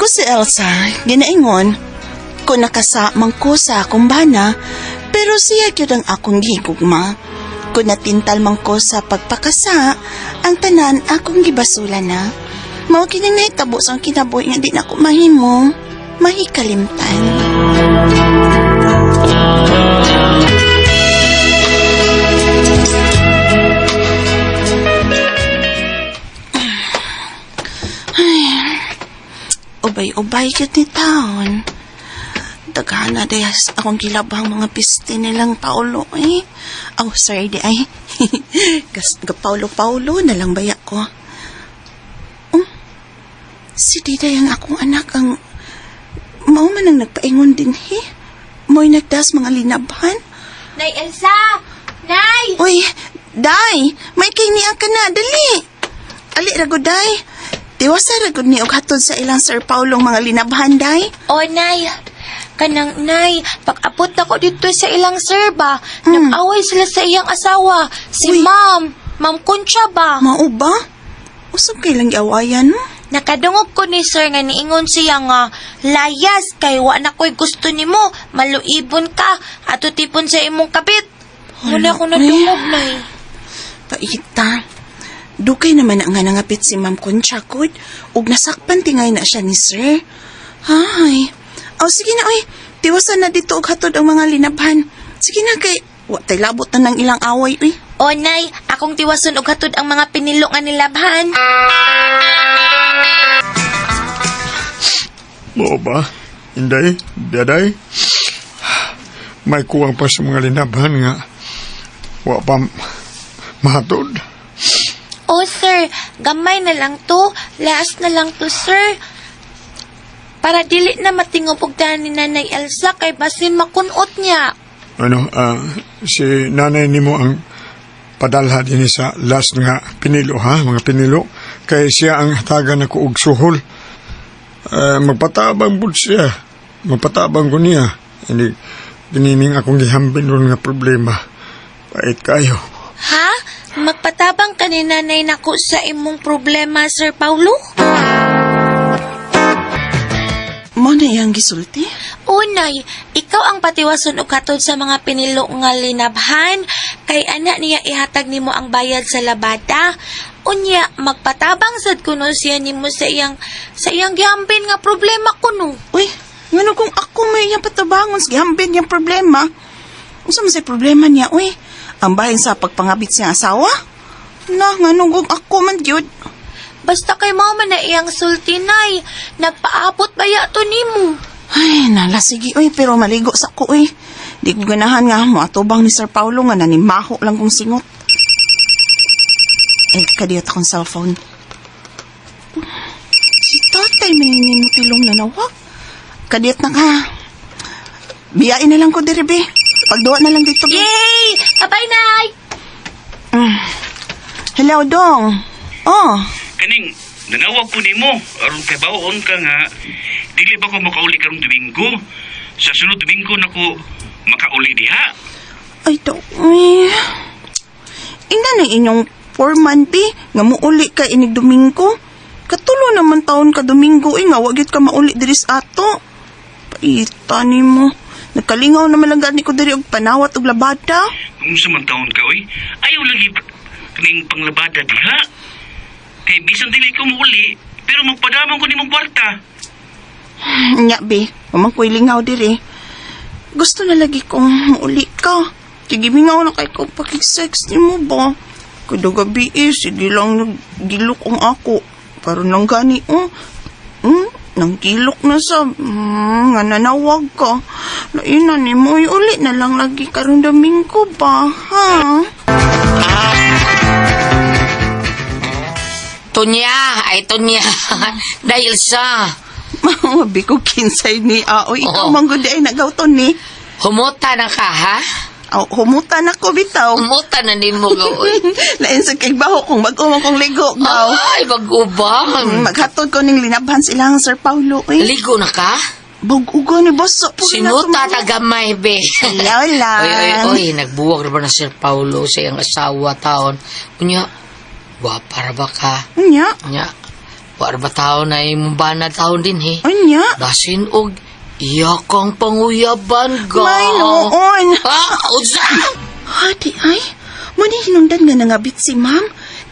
Ako si Elsa, ginaingon, kung nakasamang ko sa akong bana, pero siya gyud ang akong gihigugma. Kung natintal man ko sa pagpakasa, ang tanan akong gibasula na. Mao kining nahitabo sa kinabuhi nga di na ako mahimo, mahikalimtan. Ubay-ubay gyud ni taon. Daghan na dayas akong gilabang mga piste nilang Paulo eh. Oh, sorry di ay. Paulo na lang baya ko. Si Diday ang akong anak ang mao man ang nagpaingon din mo'y nagdas mga linabhan. Nay Elsa! Nay! Uy, Day! May kiniya ka na, dali! Ali, ragod, Day. Tiwasa ragod ni og hatod sa ilang Sir Paulong mga linabhan, Day. O, Nay. Kanang Nay, pag-abot ako dito sa ilang sir ba, nag-away sila sa iyang asawa, si Uy. Ma'am Concha ba? Mao ba? Usap kailang giawayan mo? Nakadungog ko ni sir nga niingon siya nga, layas kay wa na ko'y gusto nimo, maluibon ka, ato tipon sa imong kabit. Muna ako nadungog, Nay. Paita. Dugay naman ang nga nangapit si Ma'am Concha kud, ug nasakpan tingay na siya ni Sir. Ay. Oh, sige na, oy. Tiwasan na dito og hatod ang mga linabhan. Sige na kay, wa tay labot na ng ilang away, oy. O, Nay, akong tiwason og hatod ang mga pinilo nga nilabhan. Mo ba? Inday? Daday? May kuwang pa sa mga linabhan nga. Wa pa mahatod. O, sir, gamay na lang to. Last na lang to, sir. Para dili na matingog og ni Nanay Elsa kay basin makunot niya. Ano, si nanay nimo ang padalha din sa last nga pinilo, ha? Mga pinilo. Kay siya ang hatagan ako og suhol. Magpatabang bud siya. Magpatabang ko niya. Hindi, diniming akong gihambin ron nga problema. Pait kayo. Ha? Magpatabang ka ni Nanay nako sa imong problema, Sir Paulo? Mo na iyang gisulti? Unay, ikaw ang patiwason og katod sa mga pinilo nga linabhan kay ana niya ihatag nimo ang bayad sa labada. Unya, magpatabang sad kuno siya nimo sa iyang gihambin nga problema kuno. Uy, ngano kung ako may iyang patabangon sa gihambin yung problema? Unsa man say problema niya, uy? Ang bahin sa pagpangabit sa asawa? Na, ngano kung ako man gyud? Basta kay mao man na iyang sultinay, nagpaabot baya to nimo. Ay, nala, sige, uy, pero maligo sa ko, uy. Di ko ganahan nga, matubang ni Sir Paulo nga nanimaho lang kong singot. Eh, kadiyot akong cellphone. Si tatay, maninin mo tilong nanawag. Kadiyot na ka. Biyain na lang ko, Derebe. Pagduwa na lang dito. Yay! Abay, Nay! Hello, Dong. Oh, Kaning, nanawag po nimo aron kay baon ka nga dili ba ko makauli karong Domingo? Sa sunod Domingo nako makauli diha. ay, Dong. Ina na inyong foreman, pi. Nga muuli ka inig Domingo. Katulo naman taon ka Domingo, nga wagit ka mauli diris ato. Paita ni mo. Nagkalingaw naman lang gani ko diri og panawat og labada. Kung sa man taon ka oy, ayaw lagi kaning panglabada diha. Kay bisan dili ko muuli, pero magpadamang ko nimong kwarta. Nya, be. Mamang ko'y lingaw diri. Gusto na lagi kong mauli ka. Tigimingaw na kay ko pakig-sex ni mo ba? Kada gabi sige lang naggilok ang ako. Pero nang gani, nang gilok na sa, nga nanawag ka. Laina ni mo, uli na lang lagi karong Domingo ba, ha? Tonya, dahil sa Mabi ko kinsay ni Aoy. Ikaw manggod ay nagawton ni. humuta na ka, ha? Humutan ako bitaw. Humuta na ni mo gawin. Lain sa kigbaho kung mag-umang kong ligo daw. Ay, mag-ubang. Maghatod ko ning linabhan silang Sir Paulo. Ligo na ka? Bag-ugo ni boss. Sinuta tagamay, be. Ayaw lang. Oy, nagbuwag na ba na Sir Paulo sa iyang asawa taon? Unya, wapara ba ka? Nya? Unya, Para ba tao na imong banat taon din he? Anya? Basin og iya kang panguyaban ga. May noon. Ha? Usa? Hadi ay, muna hinungdan nga nangabit si ma'am.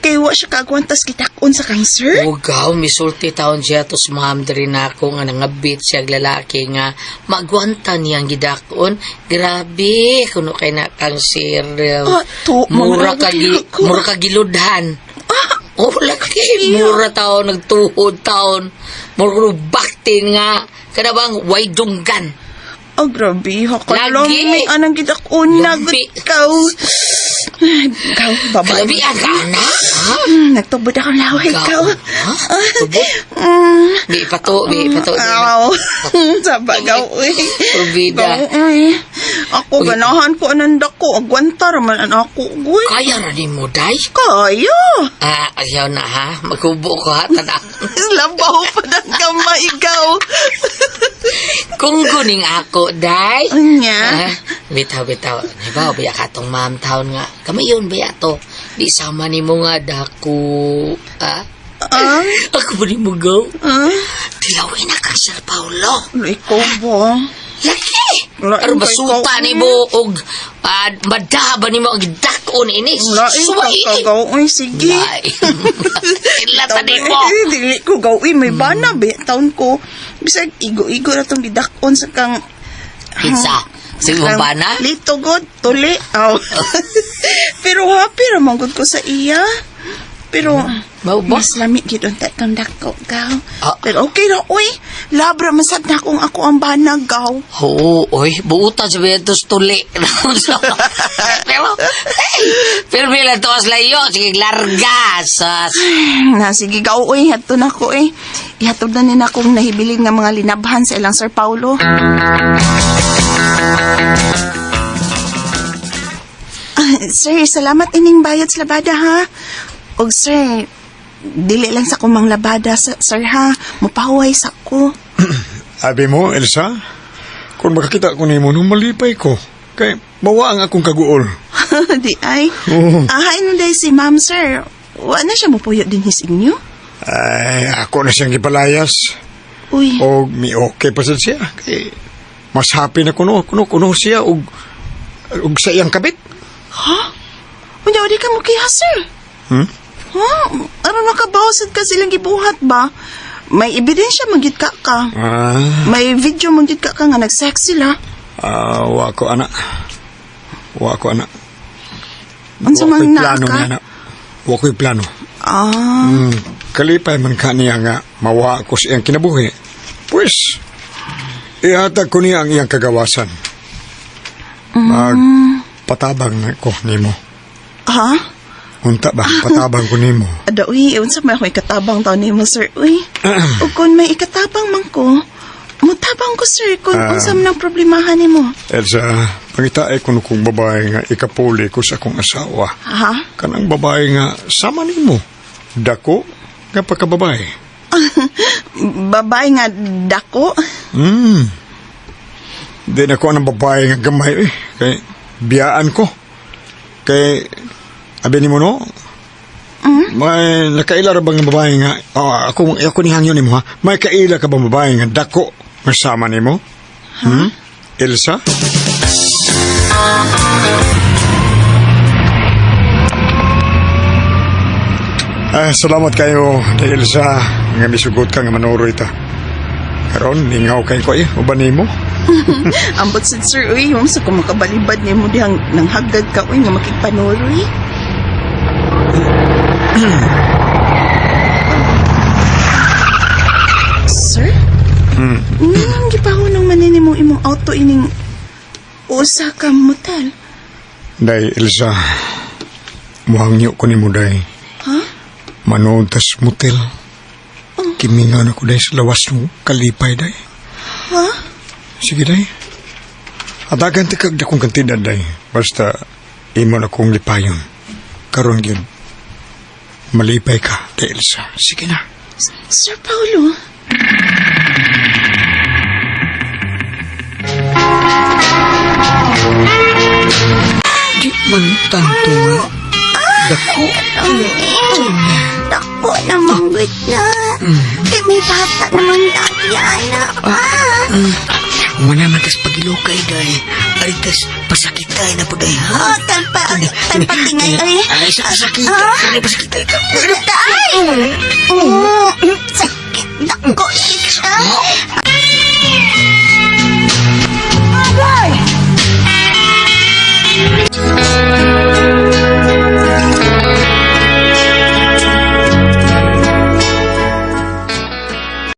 Kaya wa siya kaagwantas kitakon sa kang sir. Ugaw, misulti taon siya to sumaham diri na ako nga nangabit siya lalaki nga magwanta niyang gidakon. Grabe, kuno kay na kang sir. To, Mura mga ako. mura kagiludhan. Oh, laki. Mura taon, nagtuhod taon. Mura baktin nga. Kada bang way dunggan. Oh, grabe. Hakalong Lagi. may anang kitakon na Labi. ikaw. Ikaw, babae. Grabe ang anak. Ha? Nagtubod akong laway, ikaw. Ha? Tubod? Mm. Di pato. Aw. Sabagaw, uy. Turbida. Ako, ganahan ko ananda ko. Agwanta raman ang ako, uy. Kaya na din mo, day? Kaya. Ayaw na ha. Magkubo ko ha. Tada. Labaw pa ng kamay, ikaw. Kung guning ako, day. Anya? Bitaw. Diba, biya ka tong ma'am taon nga. Kamay yun, biya to. Di sama ni mo nga dako. Ako ba ni mo gaw? Tilawin na kang Sir Paulo. Ikaw ba? Laki! Lain Pero ba basuta ikaw, ni mo og madaba ni mo ang dakon inis. Lain ka kagaw, uy. Sige. Ilata ni mo. Dili ko gawin. May bana, be. Taon ko. Bisag, igo-igo na itong gidakon sa kang... Pizza. Sa iyong bana? Lito god, tuli. Aw. Pero happy ramang good ko sa iya. Pero, Mau ba? mas lami gidon tayo kang dako, gaw. Ah. Pero okay na, uy. Labra, masad na kung ako ang bana, gaw. Oo, oy, buutan sa Betos tuli. pero bilang tuwas layo, sige, largas. Na, sige, gaw, uy. Hato na ko, eh. Ihatod na nila akong nahibilin nga mga linabhan sa ilang Sir Paulo. Sir, salamat ining bayad sa labada, ha? Og sir, dili lang sa kumang labada, sir, ha? Mupahuay sa ko. Abi mo, Elsa, kung makakita ko nimo nung malipay ko, kay mawa ang akong kaguol. Di ay? Oo. Ahay nun dahil si ma'am, sir. Wa na siya mupuyo din his inyo? Ay, ako na siyang ipalayas. Uy, O mi okay pa sad siya. Kay mas happy na kuno siya og sa iyang kabit. ha? Unya, di ka mo kaya, sir? Hmm? Ha? Aron makabawasad ka silang gibuhat ba? May ebidensya manggid ka. May video manggid ka nga nag-sex sila. Wa ko ana. Unsa Wa ko'y man plano ka? niya na. Wa ko'y plano. Kalipay man ka niya nga mawa ko sa iyang kinabuhi. Pues, ihatag ko niya ang iyang kagawasan. Magpatabang na ko nimo. Ha? Unta ba? Patabang ko nimo. Ada, uy, unsa may ako ikatabang taon ni mo, sir, uy. O kung may ikatabang man ko, mutabang ko, sir, kung unsa man ang problemahan ni mo. Elsa, pangitaay ko kung babae nga ikapuli ko sa akong asawa. Ha? Kanang babae nga sama nimo. Dako nga pagkababae. Babae nga dako? Di na ko ang babae nga gamay eh. Kay biyaan ko. Kay abi nimo no? May nakaila ra bang babae nga ako ni hangyo nimo ha. May kaila ka bang babae nga dako nga sama nimo? Elsa? Salamat kayo ni Elsa nga misugot ka nga manuro ita. Karon ningaw kay ko uban nimo. Ambot sad, sir, uy, sa kung makabalibad ni mo dihang nang hagad ka, uy, nga makikpanuroy. Sir? Nang gipahon ng manini mo imong auto ining usa ka motel. Day, Elsa, muhangyo ko ni mo, day. Ha? Manood tas motel. Kimingan ako, day, sa lawas mo. Kalipay, day. Ha? Sige, day. Atagan tikag na kong kantidad, day. Basta, imo na kong lipayon. Karon yun. Malipay ka, day, Elsa. Sige na. Sir Paulo? Di man tanto nga. Dako. Dako, naman good na. Eh, may bata naman lagi, anak. Wala man tas pagilukay, day. Aritas pasakitay na po, day, ha? Tanpa tingay, ay. Ay, sakit. Pasakitay ka. Ay! Sakit na ko, siya.